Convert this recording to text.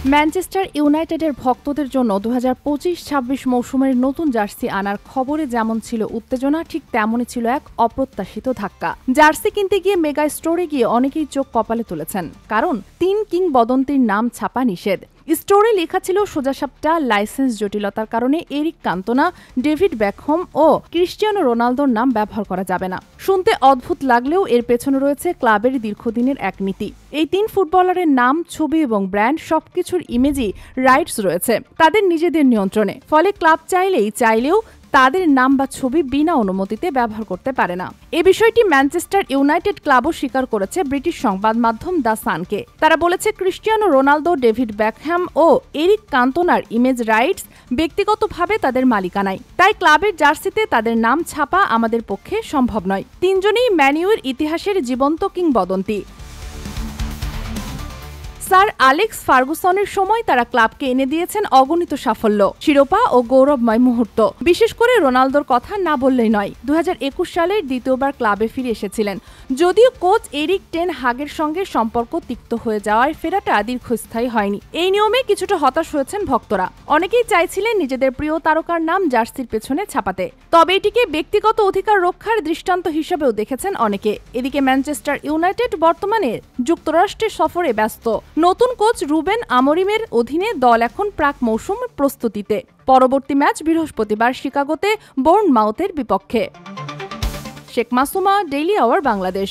Manchester ইউনাইটেডের ভক্তদের জন্য 2025-26 মৌসুমের নতুন জার্সি আনার খবরে যেমন ছিল উত্তেজনা, ঠিক তেমনই ছিল এক অপ্রত্যাশিত ধাক্কা। জার্সি কিনতে গিয়ে মেগা স্টোরে গিয়ে অনেকেই চোখ কপালে তুলেছেন, কারণ 3 কিংবদন্তির নাম ছাপা নিষেধ। স্টোরে লেখা ছিল সোজাসাপটা লাইসেন্স জটিলতার কারণে এরিক কান্তোনা, ডেভিড বেকহম ও ক্রিস্টিয়ানো রোনালদোর নাম ব্যবহার করা যাবে না। শুনতে অদ্ভুত লাগলেও এর পেছনে রয়েছে ক্লাবের দীর্ঘদিনের এক নীতি। এই 3 ফুটবলারের নাম, ছবি এবং ব্র্যান্ড সবকিছুর ইমেজই রাইটস রয়েছে তাদের নিজেদের নিয়ন্ত্রণে। ফলে ক্লাব চাইলেও তাদের নাম বা ছবি বিনা অনুমতিতে ব্যবহার করতে পারে না। এ বিষয়টি ম্যানচেস্টার ইউনাইটেড ক্লাবও স্বীকার করেছে ব্রিটিশ সংবাদ মাধ্যম দ্য সানকে। তারা বলেছে, ক্রিস্টিয়ানো রোনালদো, ডেভিড বেকহ্যাম ও এরিক কান্তোনার ইমেজ রাইটস ব্যক্তিগতভাবে তাদের মালিকানায়। তাই ক্লাবের জার্সিতে তাদের নাম ছাপা আমাদের পক্ষে সম্ভব নয়। 3 জনই ম্যান ইউর ইতিহাসের জীবন্ত কিংবদন্তি। স্যার অ্যালেক্স ফার্গুসনের সময় তারা ক্লাবকে এনে দিয়েছেন অগণিত সাফল্য, শিরোপা ও গৌরবময় মুহূর্ত। বিশেষ করে রোনালদোর কথা না বললেই নয়। 2021 সালের দ্বিতীয়বার ক্লাবে ফিরে এসেছিলেন। যদিও কোচ এরিক টেন হাগের সঙ্গে সম্পর্ক তিক্ত হয়ে যাওয়ায় ফেরাটা দীর্ঘস্থায়ী হয়নি। এই নিয়মে কিছুটা হতাশ হয়েছেন ভক্তরা। অনেকেই চাইছিলেন নিজেদের প্রিয় তারকার নাম জার্সির পেছনে ছাপাতে। তবে এটিকে ব্যক্তিগত অধিকার রক্ষার দৃষ্টান্ত হিসেবেও দেখেছেন অনেকে। এদিকে ম্যানচেস্টার ইউনাইটেড বর্তমানে যুক্তরাষ্ট্রে সফরে ব্যস্ত। নতুন কোচ রুবেন আমোরিমের অধীনে দল এখন প্রাক মৌসুম প্রস্তুতিতে। পরবর্তী ম্যাচ বৃহস্পতিবার শিকাগোতে বোর্নমাউথের বিপক্ষে। Sheikh Masuma, daily our Bangladesh.